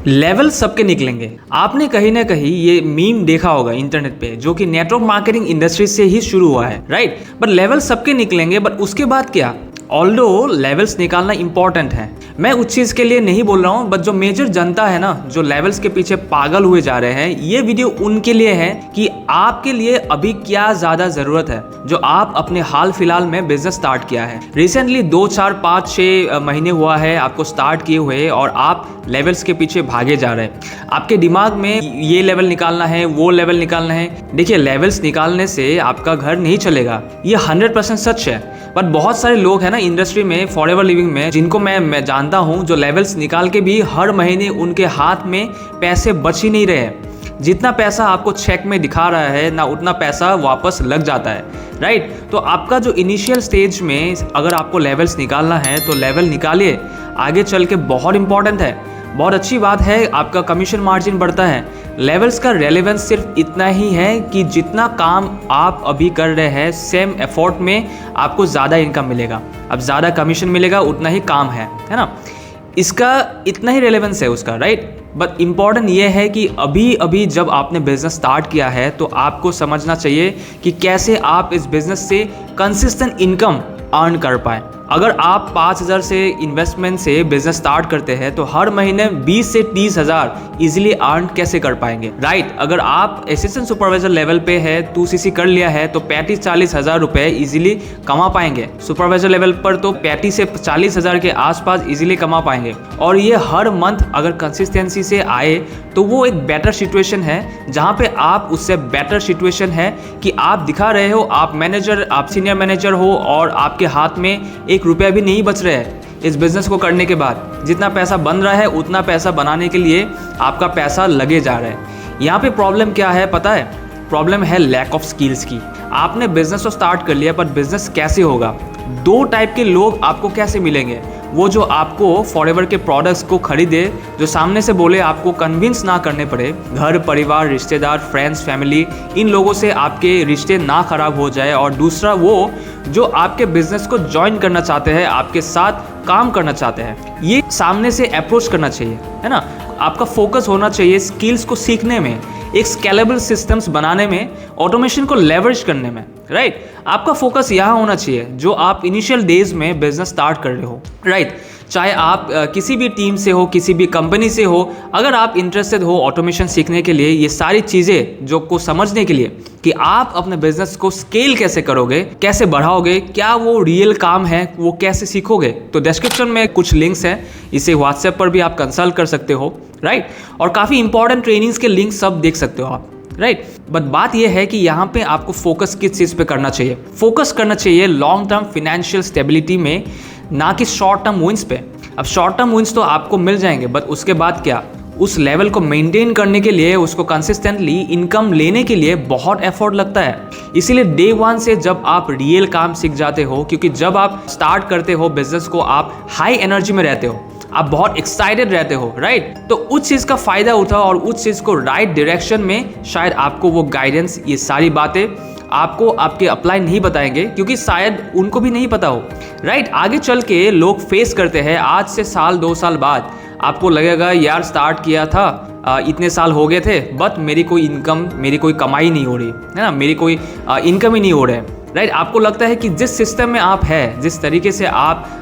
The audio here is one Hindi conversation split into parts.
लेवल सबके निकलेंगे। आपने कहीं ना कहीं ये मीम देखा होगा इंटरनेट पे, जो कि नेटवर्क मार्केटिंग इंडस्ट्री से ही शुरू हुआ है, राइट। बट लेवल सबके निकलेंगे, बट उसके बाद क्या? ऑल्दो लेवल्स निकालना इंपॉर्टेंट है, मैं उस चीज़ के लिए नहीं बोल रहा हूँ, बट जो मेजर जनता है ना, जो लेवल्स के पीछे पागल हुए जा रहे हैं, ये वीडियो उनके लिए है कि आपके लिए अभी क्या ज़्यादा ज़रूरत है जो आप अपने हाल फिलहाल में बिजनेस स्टार्ट किया है। रिसेंटली 2, 4, 5, 6 महीने हुआ है आपको स्टार्ट किए हुए और आप लेवल्स के पीछे भागे जा रहे हैं। आपके दिमाग में ये लेवल निकालना है, वो लेवल निकालना है। देखिए, लेवल्स निकालने से आपका घर नहीं चलेगा, ये 100% सच है। बट बहुत सारे लोग हैं ना इंडस्ट्री में, फॉरएवर लिविंग में, जिनको मैं जानता हूँ, जो लेवल्स निकाल के भी हर महीने उनके हाथ में पैसे बच ही नहीं रहे। जितना पैसा आपको चेक में दिखा रहा है ना, उतना पैसा वापस लग जाता है, राइट। तो आपका जो इनिशियल स्टेज में अगर आपको लेवल्स निकालना है तो लेवल निकालिए, आगे चल के बहुत इंपॉर्टेंट है। बहुत अच्छी बात है, आपका कमीशन मार्जिन बढ़ता है। लेवल्स का रेलेवेंस सिर्फ इतना ही है कि जितना काम आप अभी कर रहे हैं, सेम एफर्ट में आपको ज़्यादा इनकम मिलेगा। अब ज़्यादा कमीशन मिलेगा, उतना ही काम है ना। इसका इतना ही रेलेवेंस है उसका, राइट। बट इम्पॉर्टेंट ये है कि अभी जब आपने बिज़नेस स्टार्ट किया है तो आपको समझना चाहिए कि कैसे आप इस बिज़नेस से कंसिस्टेंट इनकम अर्न कर पाए। अगर आप 5,000 से इन्वेस्टमेंट से बिजनेस स्टार्ट करते हैं तो हर महीने 20 से 30,000 इजीली अर्न कैसे कर पाएंगे, राइट। अगर आप असिस्टेंट सुपरवाइजर लेवल पे है, 2cc कर लिया है, तो 35-40 हज़ार रुपये इजीली कमा पाएंगे। सुपरवाइजर लेवल पर तो 35 से 40 हज़ार के आसपास इजीली कमा पाएंगे। और ये हर मंथ अगर कंसिस्टेंसी से आए तो वो एक बेटर सिचुएशन है, जहाँ पे आप उससे बेटर सिचुएशन है कि आप दिखा रहे हो आप मैनेजर, आप सीनियर मैनेजर हो और आपके हाथ में 1 रुपया भी नहीं बच रहा है इस बिज़नेस को करने के बाद। जितना पैसा बन रहा है उतना पैसा बनाने के लिए आपका पैसा लगे जा रहा है। यहाँ पे प्रॉब्लम क्या है पता है? प्रॉब्लम है लैक ऑफ स्किल्स की। आपने बिज़नेस तो स्टार्ट कर लिया, पर बिज़नेस कैसे होगा? 2 टाइप के लोग आपको कैसे मिलेंगे? वो जो आपको फॉरएवर के प्रोडक्ट्स को खरीदे, जो सामने से बोले, आपको कन्विंस ना करने पड़े। घर परिवार, रिश्तेदार, फ्रेंड्स, फैमिली, इन लोगों से आपके रिश्ते ना खराब हो जाए। और दूसरा वो जो आपके बिजनेस को ज्वाइन करना चाहते हैं, आपके साथ काम करना चाहते हैं। ये सामने से अप्रोच करना चाहिए, है ना। आपका फोकस होना चाहिए स्किल्स को सीखने में, एक स्केलेबल सिस्टम्स बनाने में, ऑटोमेशन को लेवरेज करने में, राइट। आपका फोकस यहाँ होना चाहिए जो आप इनिशियल डेज में बिजनेस स्टार्ट कर रहे हो, राइट। चाहे आप किसी भी टीम से हो, किसी भी कंपनी से हो, अगर आप इंटरेस्टेड हो ऑटोमेशन सीखने के लिए, ये सारी चीज़ें जो को समझने के लिए कि आप अपने बिजनेस को स्केल कैसे करोगे, कैसे बढ़ाओगे, क्या वो रियल काम है, वो कैसे सीखोगे, तो डिस्क्रिप्शन में कुछ लिंक्स हैं, इसे व्हाट्सएप पर भी आप कंसल्ट कर सकते हो, राइट। और काफ़ी इंपॉर्टेंट ट्रेनिंग्स के लिंक सब देख सकते हो आप, राइट। बट बात यह है कि यहाँ पे आपको फोकस किस चीज़ पे करना चाहिए? फोकस करना चाहिए लॉन्ग टर्म फाइनेंशियल स्टेबिलिटी में, ना कि शॉर्ट टर्म विंस पे। अब शॉर्ट टर्म विंस तो आपको मिल जाएंगे, बट उसके बाद क्या? उस लेवल को मेंटेन करने के लिए, उसको कंसिस्टेंटली इनकम लेने के लिए बहुत एफर्ट लगता है। इसीलिए डे 1 से जब आप रियल काम सीख जाते हो, क्योंकि जब आप स्टार्ट करते हो बिजनेस को, आप हाई एनर्जी में रहते हो, आप बहुत एक्साइटेड रहते हो, राइट। तो उस चीज़ का फ़ायदा उठाओ और उस चीज़ को राइट डायरेक्शन में, शायद आपको वो गाइडेंस, ये सारी बातें आपको आपके अप्लाई नहीं बताएंगे, क्योंकि शायद उनको भी नहीं पता हो, राइट। आगे चल के लोग फेस करते हैं, आज से साल 2 साल बाद आपको लगेगा यार स्टार्ट किया था, इतने साल हो गए थे, बट मेरी कोई इनकम, मेरी कोई कमाई नहीं हो रही है ना, मेरी कोई इनकम ही नहीं हो रहा है, राइट। आपको लगता है कि जिस सिस्टम में आप है, जिस तरीके से आप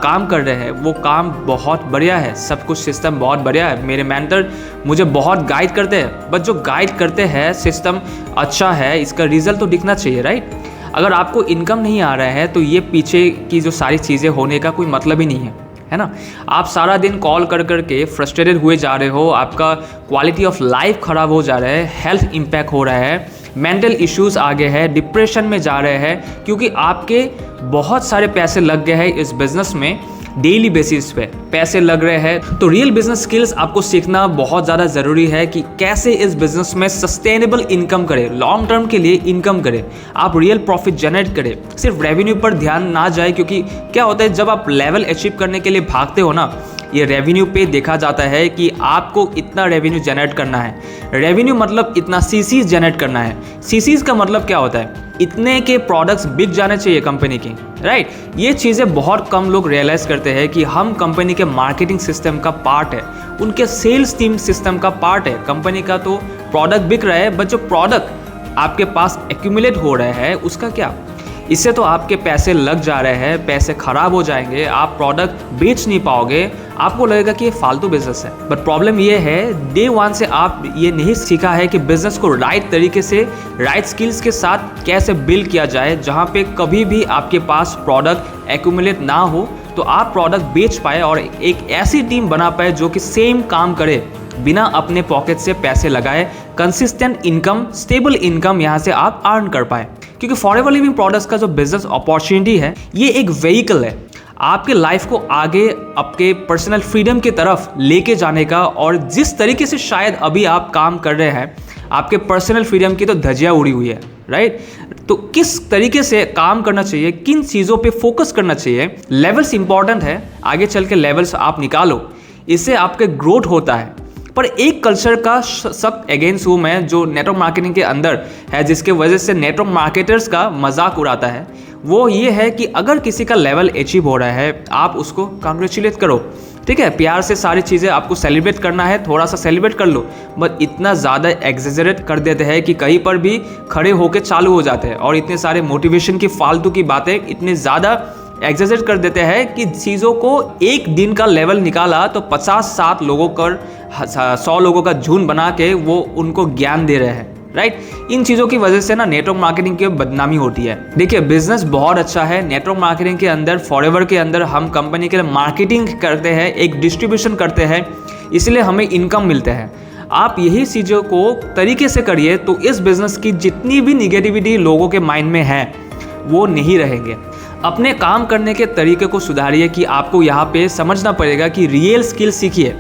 काम कर रहे हैं, वो काम बहुत बढ़िया है, सब कुछ सिस्टम बहुत बढ़िया है, मेरे मेंटर मुझे बहुत गाइड करते हैं। बट जो गाइड करते हैं, सिस्टम अच्छा है, इसका रिजल्ट तो दिखना चाहिए, राइट। अगर आपको इनकम नहीं आ रहा है तो ये पीछे की जो सारी चीज़ें होने का कोई मतलब ही नहीं है ना। आप सारा दिन कॉल कर के फ्रस्ट्रेटेड हुए जा रहे हो, आपका क्वालिटी ऑफ लाइफ खराब हो जा रहा है, हेल्थ इम्पैक्ट हो रहा है, मेंटल इश्यूज आ गए हैं, डिप्रेशन में जा रहे हैं, क्योंकि आपके बहुत सारे पैसे लग गए हैं इस बिज़नेस में। डेली बेसिस पे पैसे लग रहे हैं। तो रियल बिजनेस स्किल्स आपको सीखना बहुत ज़्यादा ज़रूरी है कि कैसे इस बिज़नेस में सस्टेनेबल इनकम करें, लॉन्ग टर्म के लिए इनकम करें, आप रियल प्रॉफिट जनरेट करें। सिर्फ रेवेन्यू पर ध्यान ना जाए, क्योंकि क्या होता है जब आप लेवल अचीव करने के लिए भागते हो ना, ये रेवेन्यू पे देखा जाता है कि आपको इतना रेवेन्यू जनरेट करना है। रेवेन्यू मतलब इतना सीसीज जनरेट करना है। सीसीज का मतलब क्या होता है? इतने के प्रोडक्ट्स बिक जाने चाहिए कंपनी की, राइट। ये चीज़ें बहुत कम लोग रियलाइज़ करते हैं कि हम कंपनी के मार्केटिंग सिस्टम का पार्ट है। उनके सेल्स टीम सिस्टम का पार्ट है। कंपनी का तो प्रोडक्ट बिक रहा है, बट जो प्रोडक्ट आपके पास एक्यूमुलेट हो रहा है उसका क्या? इससे तो आपके पैसे लग जा रहे हैं, पैसे खराब हो जाएंगे, आप प्रोडक्ट बेच नहीं पाओगे, आपको लगेगा कि ये फालतू बिजनेस है। बट प्रॉब्लम ये है, डे वन से आप ये नहीं सीखा है कि बिजनेस को राइट तरीके से, राइट स्किल्स के साथ कैसे बिल्ड किया जाए, जहाँ पे कभी भी आपके पास प्रोडक्ट एक्यूमुलेट ना हो, तो आप प्रोडक्ट बेच पाए और एक ऐसी टीम बना पाए जो कि सेम काम करे बिना अपने पॉकेट से पैसे लगाए, कंसिस्टेंट इनकम, स्टेबल इनकम यहाँ से आप अर्न कर पाए। क्योंकि फॉरएवर लिविंग प्रोडक्ट्स का जो बिजनेस अपॉर्चुनिटी है, ये एक व्हीकल है आपके लाइफ को आगे आपके पर्सनल फ्रीडम की तरफ लेके जाने का। और जिस तरीके से शायद अभी आप काम कर रहे हैं, आपके पर्सनल फ्रीडम की तो धज्जियाँ उड़ी हुई है, राइट? तो किस तरीके से काम करना चाहिए, किन चीज़ों पे फोकस करना चाहिए, लेवल्स इंपॉर्टेंट है। आगे चल के लेवल्स आप निकालो, इससे आपके ग्रोथ होता है। पर एक कल्चर का सब अगेंस्ट हूँ मैं, जो नेटवर्क मार्केटिंग के अंदर है, जिसके वजह से नेटवर्क मार्केटर्स का मजाक उड़ाता है। वो ये है कि अगर किसी का लेवल अचीव हो रहा है, आप उसको कांग्रेचुलेट करो, ठीक है, प्यार से सारी चीज़ें आपको सेलिब्रेट करना है, थोड़ा सा सेलिब्रेट कर लो। बट इतना ज़्यादा एग्जेजरेट कर देते हैं कि कहीं पर भी खड़े होकर चालू हो जाते हैं, और इतने सारे मोटिवेशन की फालतू की बातें इतने ज़्यादा एग्जेजरेट कर देते हैं कि चीज़ों को एक दिन का लेवल निकाला तो 50-60 लोगों का 100 लोगों का झुंड बना के वो उनको ज्ञान दे रहे हैं, राइट? इन चीज़ों की वजह से ना नेटवर्क मार्केटिंग की बदनामी होती है। देखिए, बिजनेस बहुत अच्छा है। नेटवर्क मार्केटिंग के अंदर, फॉरएवर के अंदर हम कंपनी के लिए मार्केटिंग करते हैं, एक डिस्ट्रीब्यूशन करते हैं, इसलिए हमें इनकम मिलते हैं। आप यही चीज़ों को तरीके से करिए तो इस बिज़नेस की जितनी भी निगेटिविटी लोगों के माइंड में है वो नहीं रहेंगे। अपने काम करने के तरीके को सुधारिए कि आपको यहाँ पे समझना पड़ेगा कि रियल स्किल सीखिए,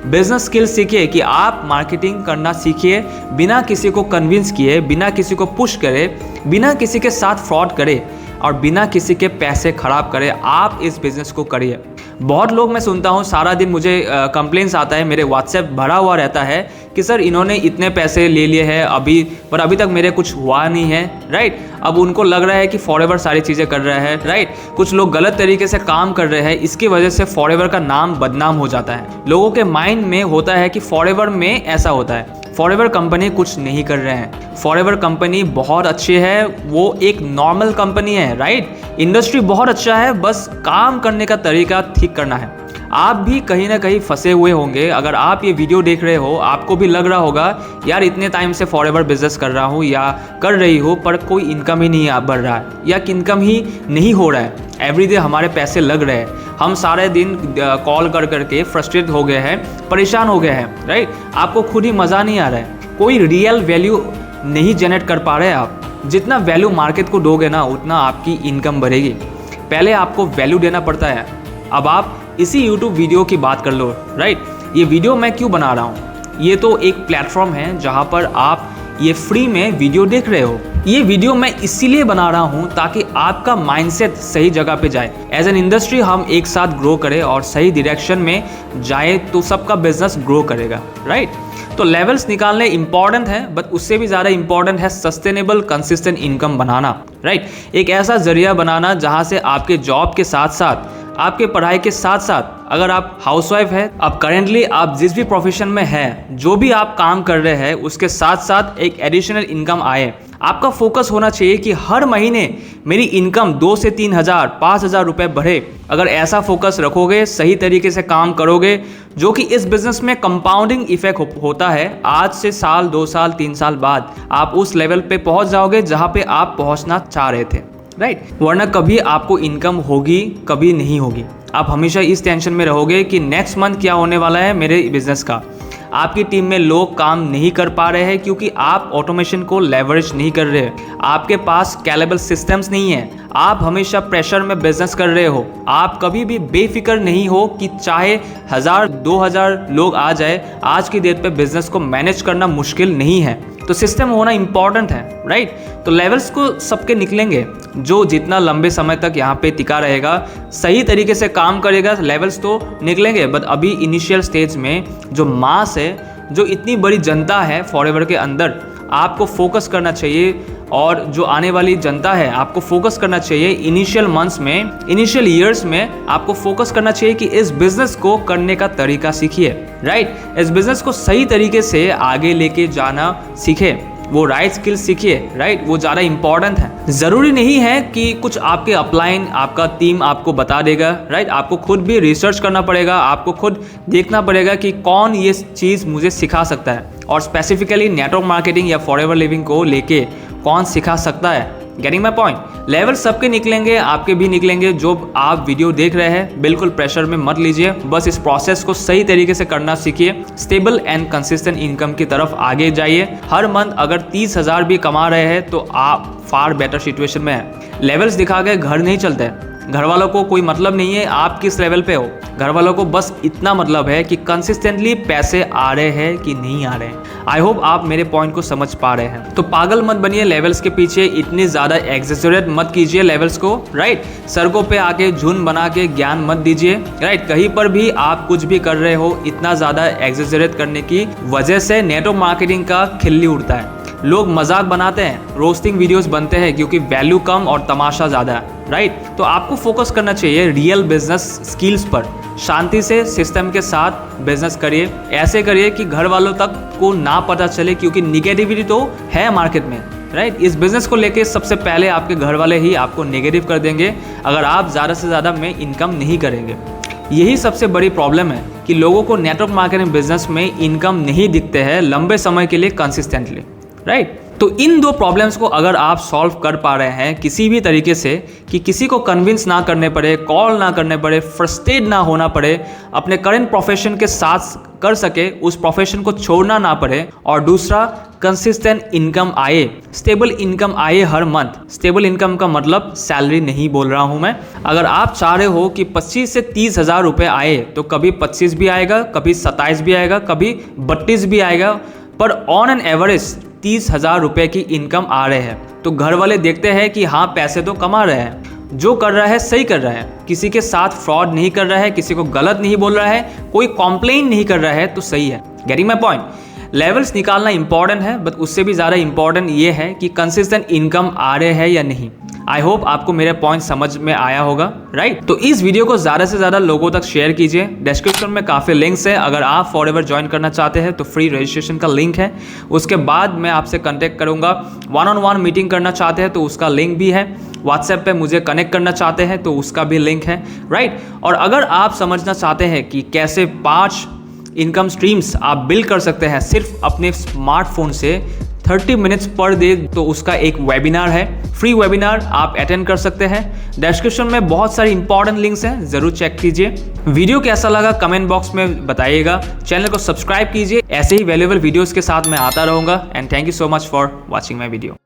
बिजनेस स्किल सीखिए, कि आप मार्केटिंग करना सीखिए बिना किसी को कन्विंस किए, बिना किसी को पुश करे, बिना किसी के साथ फ्रॉड करे और बिना किसी के पैसे खराब करे। आप इस बिज़नेस को करिए। बहुत लोग मैं सुनता हूँ, सारा दिन मुझे कंप्लेंट्स आता है, मेरे व्हाट्सएप भरा हुआ रहता है कि सर इन्होंने इतने पैसे ले लिए हैं अभी, पर अभी तक मेरे कुछ हुआ नहीं है, राइट? अब उनको लग रहा है कि फॉरएवर सारी चीज़ें कर रहा है, राइट? कुछ लोग गलत तरीके से काम कर रहे हैं, इसकी वजह से फॉरएवर का नाम बदनाम हो जाता है। लोगों के माइंड में होता है कि फॉरएवर में ऐसा होता है। फॉरएवर कंपनी कुछ नहीं कर रहे हैं, फॉरएवर कंपनी बहुत अच्छी है, वो एक नॉर्मल कंपनी है, राइट? इंडस्ट्री बहुत अच्छा है, बस काम करने का तरीका ठीक करना है। आप भी कहीं ना कहीं फंसे हुए होंगे। अगर आप ये वीडियो देख रहे हो, आपको भी लग रहा होगा यार इतने टाइम से फॉरएवर बिजनेस कर रहा हूँ या कर रही हो, पर कोई इनकम ही नहीं बढ़ रहा है या इनकम ही नहीं हो रहा है। एवरीडे हमारे पैसे लग रहे हैं, हम सारे दिन कॉल कर करके फ्रस्ट्रेट हो गए हैं, परेशान हो गए हैं, राइट? आपको खुद ही मज़ा नहीं आ रहा है, कोई रियल वैल्यू नहीं जनरेट कर पा रहे हैं आप। जितना वैल्यू मार्केट को दोगे ना, उतना आपकी इनकम बढ़ेगी। पहले आपको वैल्यू देना पड़ता है। अब आप इसी YouTube वीडियो की बात कर लो, राइट? ये वीडियो मैं क्यों बना रहा हूँ? ये तो एक प्लेटफॉर्म है जहाँ पर आप ये फ्री में वीडियो देख रहे हो। ये वीडियो मैं इसीलिए बना रहा हूँ ताकि आपका माइंडसेट सही जगह पे जाए। एज एन इंडस्ट्री हम एक साथ ग्रो करें और सही डायरेक्शन में जाए तो सबका बिजनेस ग्रो करेगा, राइट? तो लेवल्स निकालने इंपॉर्टेंट है, बट उससे भी ज़्यादा इंपॉर्टेंट है सस्टेनेबल कंसिस्टेंट इनकम बनाना, राइट? एक ऐसा जरिया बनाना जहाँ से आपके जॉब के साथ साथ, आपके पढ़ाई के साथ साथ, अगर आप हाउसवाइफ है, अब करेंटली आप जिस भी प्रोफेशन में है, जो भी आप काम कर रहे हैं, उसके साथ साथ एक एडिशनल इनकम आए। आपका फोकस होना चाहिए कि हर महीने मेरी इनकम 2 से 3 हज़ार 5 हज़ार रुपये बढ़े। अगर ऐसा फोकस रखोगे, सही तरीके से काम करोगे, जो कि इस बिज़नेस में कंपाउंडिंग इफेक्ट होता है, आज से साल 2 साल 3 साल बाद आप उस लेवल पे पहुंच जाओगे जहां पे आप पहुंचना चाह रहे थे, राइट? वरना कभी आपको इनकम होगी, कभी नहीं होगी। आप हमेशा इस टेंशन में रहोगे कि नेक्स्ट मंथ क्या होने वाला है मेरे बिजनेस का। आपकी टीम में लोग काम नहीं कर पा रहे हैं क्योंकि आप ऑटोमेशन को लेवरेज नहीं कर रहे हैं। आपके पास स्केलेबल सिस्टम्स नहीं है। आप हमेशा प्रेशर में बिजनेस कर रहे हो। आप कभी भी बेफिक्र नहीं हो कि चाहे 1000-2000 लोग आ जाए, आज की डेट पे बिजनेस को मैनेज करना मुश्किल नहीं है। तो सिस्टम होना इंपॉर्टेंट है, राइट? तो लेवल्स को सबके निकलेंगे। जो जितना लंबे समय तक यहाँ पे टिका रहेगा, सही तरीके से काम करेगा, लेवल्स तो निकलेंगे। बट अभी इनिशियल स्टेज में जो मास है, जो इतनी बड़ी जनता है फॉरएवर के अंदर, आपको फोकस करना चाहिए और जो आने वाली जनता है आपको फोकस करना चाहिए इनिशियल मंथ्स में, इनिशियल ईयर्स में आपको फोकस करना चाहिए कि इस बिजनेस को करने का तरीका सीखिए, राइट। इस बिजनेस को सही तरीके से आगे लेके जाना सीखे, वो राइट स्किल्स सीखिए, राइट। वो ज़्यादा इंपॉर्टेंट है। ज़रूरी नहीं है कि कुछ आपके अपलाइन आपका टीम आपको बता देगा, राइट। आपको खुद भी रिसर्च करना पड़ेगा, आपको खुद देखना पड़ेगा कि कौन ये चीज़ मुझे सिखा सकता है, और स्पेसिफिकली नेटवर्क मार्केटिंग या फॉरएवर लिविंग को लेके कौन सिखा सकता है। Getting my point. लेवल सबके निकलेंगे, आपके भी निकलेंगे। जो आप वीडियो देख रहे हैं बिल्कुल प्रेशर में मत लीजिए, बस इस प्रोसेस को सही तरीके से करना सीखिए। स्टेबल एंड कंसिस्टेंट इनकम की तरफ आगे जाइए। हर मंथ अगर 30,000 भी कमा रहे हैं तो आप फार बेटर सिचुएशन में है। लेवल्स दिखा के घर नहीं चलते। घर वालों को कोई मतलब नहीं है आप किस लेवल पे हो, घर वालों को बस इतना मतलब है कि कंसिस्टेंटली पैसे आ रहे हैं कि नहीं आ रहे हैं। आई होप आप मेरे पॉइंट को समझ पा रहे हैं। तो पागल मत बनिए लेवल्स के पीछे, इतनी ज़्यादा एग्जेजरेट मत कीजिए लेवल्स को, राइट। सड़कों पे आके झुंड बना के ज्ञान मत दीजिए, राइट। कहीं पर भी आप कुछ भी कर रहे हो इतना ज़्यादा एग्जेजरेट करने की वजह से नेटवर्क मार्केटिंग का खिल्ली उड़ता है। लोग मजाक बनाते हैं, रोस्टिंग वीडियोस बनते हैं क्योंकि वैल्यू कम और तमाशा ज़्यादा है, राइट। तो आपको फोकस करना चाहिए रियल बिजनेस स्किल्स पर। शांति से सिस्टम के साथ बिजनेस करिए, ऐसे करिए कि घर वालों तक को ना पता चले, क्योंकि निगेटिविटी तो है मार्केट में, राइट। इस बिजनेस को लेके सबसे पहले आपके घर वाले ही आपको नेगेटिव कर देंगे अगर आप ज़्यादा से ज़्यादा में इनकम नहीं करेंगे। यही सबसे बड़ी प्रॉब्लम है कि लोगों को नेटवर्क मार्केटिंग बिजनेस में इनकम नहीं दिखते हैं लंबे समय के लिए कंसिस्टेंटली, राइट। तो इन दो प्रॉब्लम्स को अगर आप सॉल्व कर पा रहे हैं किसी भी तरीके से, कि किसी को कन्विंस ना करने पड़े, कॉल ना करने पड़े, फ्रस्ट्रेट ना होना पड़े, अपने करंट प्रोफेशन के साथ कर सके, उस प्रोफेशन को छोड़ना ना पड़े, और दूसरा कंसिस्टेंट इनकम आए, स्टेबल इनकम आए हर मंथ। स्टेबल इनकम का मतलब सैलरी नहीं बोल रहा हूं मैं। अगर आप चाह रहे हो कि 25 से 30,000 रुपये आए तो कभी 25 भी आएगा, कभी 27 भी आएगा, कभी 32 भी आएगा, पर ऑन एन एवरेज 30,000 रुपये की इनकम आ रहे हैं। तो घर वाले देखते हैं कि हाँ पैसे तो कमा रहे हैं, जो कर रहा है सही कर रहा है, किसी के साथ फ्रॉड नहीं कर रहा है, किसी को गलत नहीं बोल रहा है, कोई कॉम्प्लेन नहीं कर रहा है, तो सही है। Getting my point. लेवल्स निकालना इंपॉर्टेंट है, बट उससे भी ज़्यादा इंपॉर्टेंट ये है कि कंसिस्टेंट इनकम आ रहे हैं या नहीं। आई होप आपको मेरे पॉइंट समझ में आया होगा, राइट। तो इस वीडियो को ज़्यादा से ज़्यादा लोगों तक शेयर कीजिए। डिस्क्रिप्शन में काफ़ी लिंक्स है, अगर आप फॉरएवर ज्वाइन करना चाहते हैं तो फ्री रजिस्ट्रेशन का लिंक है। उसके बाद मैं आपसे कॉन्टेक्ट करूँगा। 1-on-1 मीटिंग करना चाहते हैं तो उसका लिंक भी है। व्हाट्सएप पे मुझे कनेक्ट करना चाहते हैं तो उसका भी लिंक है, राइट। और अगर आप समझना चाहते हैं कि कैसे 5 इनकम स्ट्रीम्स आप बिल्ड कर सकते हैं सिर्फ अपने स्मार्टफोन से 30 मिनट्स पर डे, तो उसका एक वेबिनार है, फ्री वेबिनार आप अटेंड कर सकते हैं। डिस्क्रिप्शन में बहुत सारी इंपॉर्टेंट लिंक्स हैं, ज़रूर चेक कीजिए। वीडियो कैसा लगा कमेंट बॉक्स में बताइएगा। चैनल को सब्सक्राइब कीजिए, ऐसे ही वैल्यूएबल वीडियोस के साथ मैं आता रहूँगा। And thank you so much for watching my video.